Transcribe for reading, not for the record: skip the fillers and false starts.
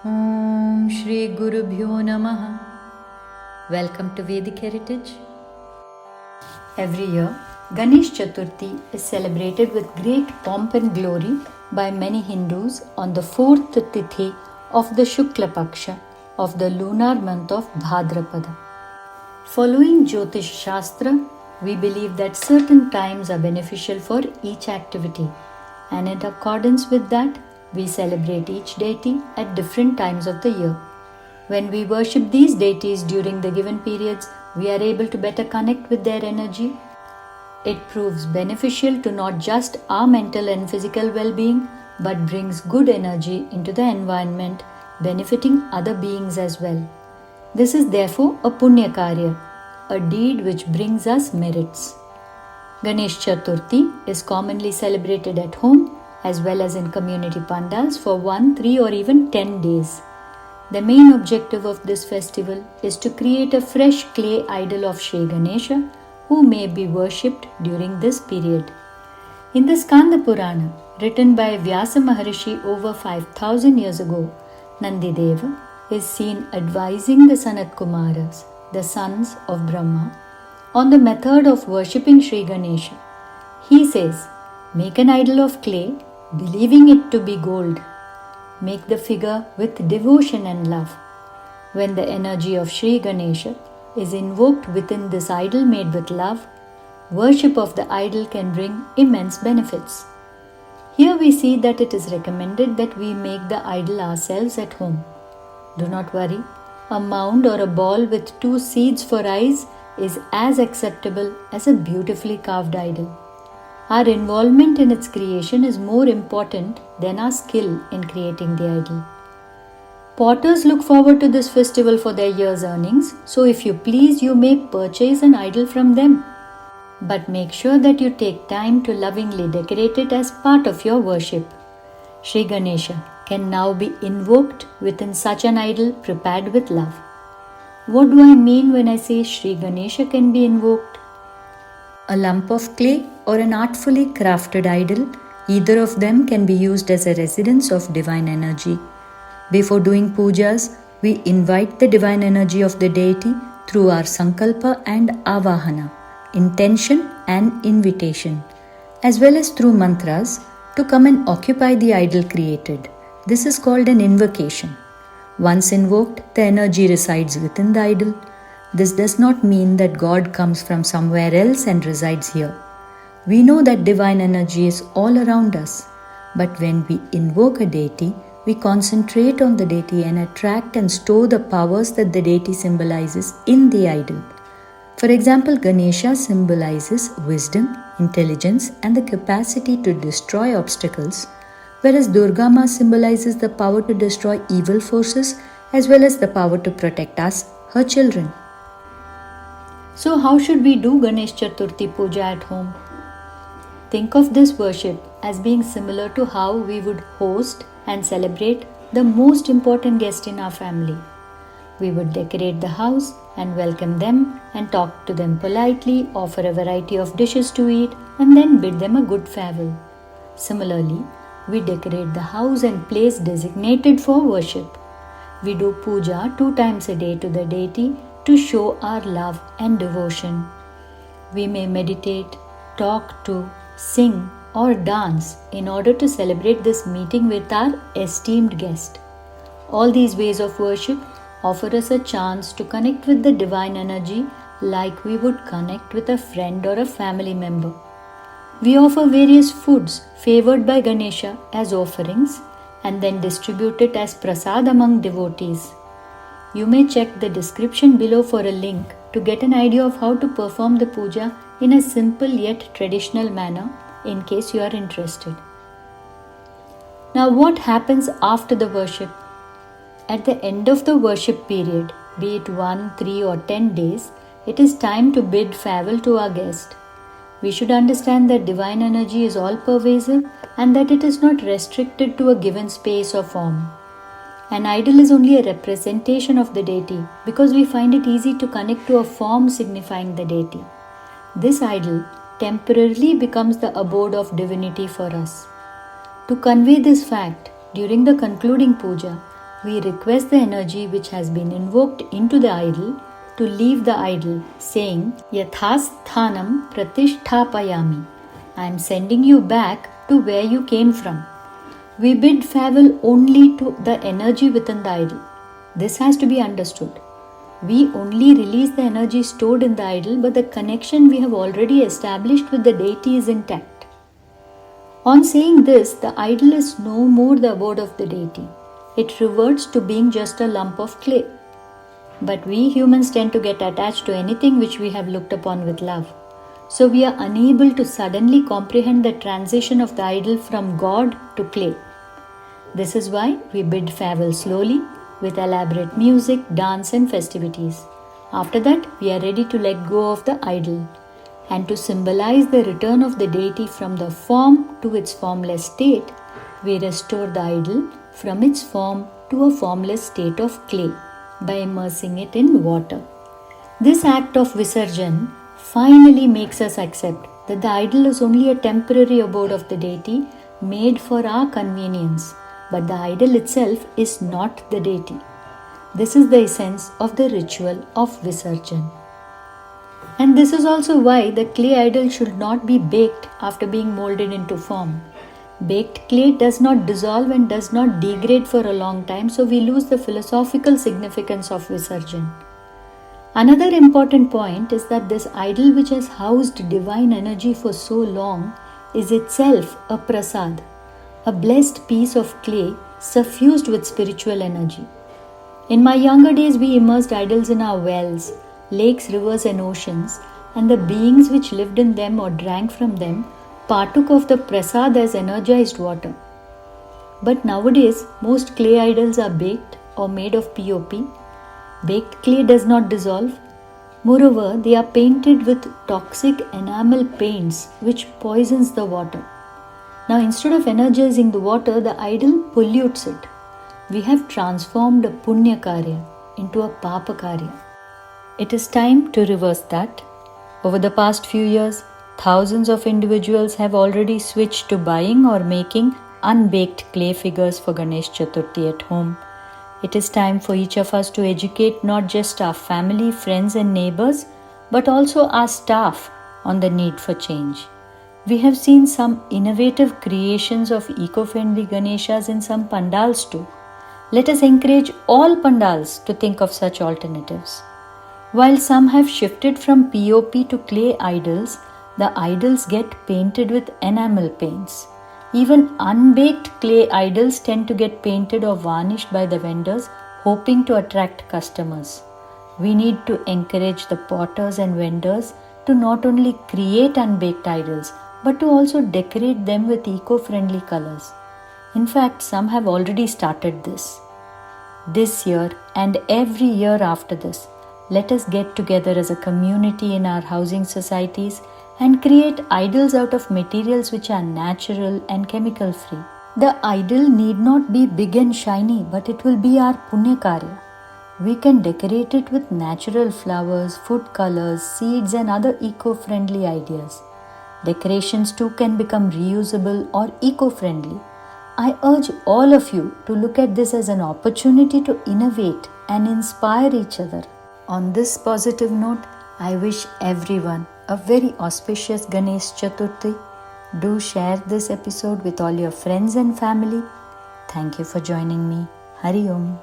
Om Shri Gurubhyo Namaha. Welcome to Vedic Heritage. Every year, Ganesh Chaturti is celebrated with great pomp and glory by many Hindus on the 4th Tithi of the Shukla Paksha of the lunar month of Bhadrapada. Following Jyotish Shastra, we believe that certain times are beneficial for each activity, and in accordance with that, we celebrate each deity at different times of the year. When we worship these deities during the given periods, we are able to better connect with their energy. It proves beneficial to not just our mental and physical well-being, but brings good energy into the environment, benefiting other beings as well. This is therefore a Punya Karya, a deed which brings us merits. Ganesh Chaturthi is commonly celebrated at home as well as in community pandals for 1, 3 or even 10 days. The main objective of this festival is to create a fresh clay idol of Sri Ganesha who may be worshipped during this period. In the Skanda Purana, written by Vyasa Maharishi over 5000 years ago, Nandideva is seen advising the Sanat Kumaras, the sons of Brahma, on the method of worshipping Sri Ganesha. He says, "Make an idol of clay, believing it to be gold. Make the figure with devotion and love. When the energy of Sri Ganesha is invoked within this idol made with love, worship of the idol can bring immense benefits." Here we see that it is recommended that we make the idol ourselves at home. Do not worry, a mound or a ball with 2 seeds for eyes is as acceptable as a beautifully carved idol. Our involvement in its creation is more important than our skill in creating the idol. Potters look forward to this festival for their year's earnings, so if you please, you may purchase an idol from them. But make sure that you take time to lovingly decorate it as part of your worship. Sri Ganesha can now be invoked within such an idol prepared with love. What do I mean when I say Sri Ganesha can be invoked? A lump of clay or an artfully crafted idol, either of them can be used as a residence of divine energy. Before doing pujas, we invite the divine energy of the deity through our sankalpa and avahana, intention and invitation, as well as through mantras to come and occupy the idol created. This is called an invocation. Once invoked, the energy resides within the idol. This does not mean that God comes from somewhere else and resides here. We know that divine energy is all around us, but when we invoke a deity, we concentrate on the deity and attract and store the powers that the deity symbolizes in the idol. For example, Ganesha symbolizes wisdom, intelligence, and the capacity to destroy obstacles, whereas Durga Ma symbolizes the power to destroy evil forces as well as the power to protect us, her children. So how should we do Ganesh Chaturthi Puja at home? Think of this worship as being similar to how we would host and celebrate the most important guest in our family. We would decorate the house and welcome them and talk to them politely, offer a variety of dishes to eat, and then bid them a good farewell. Similarly, we decorate the house and place designated for worship. We do puja 2 times a day to the deity to show our love and devotion. We may meditate, talk to, sing, or dance in order to celebrate this meeting with our esteemed guest. All these ways of worship offer us a chance to connect with the divine energy like we would connect with a friend or a family member. We offer various foods favored by Ganesha as offerings and then distribute it as prasad among devotees. You may check the description below for a link to get an idea of how to perform the puja in a simple yet traditional manner in case you are interested. Now, what happens after the worship? At the end of the worship period, be it 1, 3 or 10 days, it is time to bid farewell to our guest. We should understand that divine energy is all-pervasive and that it is not restricted to a given space or form. An idol is only a representation of the deity because we find it easy to connect to a form signifying the deity. This idol temporarily becomes the abode of divinity for us. To convey this fact, during the concluding puja, we request the energy which has been invoked into the idol to leave the idol, saying, Yathasthanam pratisthapayami. I am sending you back to where you came from. We bid farewell only to the energy within the idol. This has to be understood. We only release the energy stored in the idol, but the connection we have already established with the deity is intact. On saying this, the idol is no more the abode of the deity. It reverts to being just a lump of clay. But we humans tend to get attached to anything which we have looked upon with love. So we are unable to suddenly comprehend the transition of the idol from God to clay. This is why we bid farewell slowly with elaborate music, dance and festivities. After that, we are ready to let go of the idol. And to symbolize the return of the deity from the form to its formless state, we restore the idol from its form to a formless state of clay by immersing it in water. This act of Visarjan finally makes us accept that the idol is only a temporary abode of the deity made for our convenience, but the idol itself is not the deity. This is the essence of the ritual of Visarjan. And this is also why the clay idol should not be baked after being molded into form. Baked clay does not dissolve and does not degrade for a long time, so we lose the philosophical significance of Visarjan. Another important point is that this idol which has housed divine energy for so long is itself a prasad, a blessed piece of clay suffused with spiritual energy. In my younger days, we immersed idols in our wells, lakes, rivers and oceans, and the beings which lived in them or drank from them partook of the prasad as energized water. But nowadays, most clay idols are baked or made of POP. Baked clay does not dissolve. Moreover, they are painted with toxic enamel paints which poisons the water. Now, instead of energizing the water, the idol pollutes it. We have transformed a punya karya into a papa karya. It is time to reverse that. Over the past few years, thousands of individuals have already switched to buying or making unbaked clay figures for Ganesh Chaturti at home. It is time for each of us to educate not just our family, friends and neighbors, but also our staff on the need for change. We have seen some innovative creations of eco-friendly Ganeshas in some pandals too. Let us encourage all pandals to think of such alternatives. While some have shifted from POP to clay idols, the idols get painted with enamel paints. Even unbaked clay idols tend to get painted or varnished by the vendors, hoping to attract customers. We need to encourage the potters and vendors to not only create unbaked idols, but to also decorate them with eco-friendly colors. In fact, some have already started this. This year and every year after this, let us get together as a community in our housing societies and create idols out of materials which are natural and chemical free. The idol need not be big and shiny, but it will be our punya karya. We can decorate it with natural flowers, food colors, seeds and other eco-friendly ideas. Decorations too can become reusable or eco-friendly. I urge all of you to look at this as an opportunity to innovate and inspire each other. On this positive note, I wish everyone a very auspicious Ganesh Chaturthi. Do share this episode with all your friends and family. Thank you for joining me. Hari Om.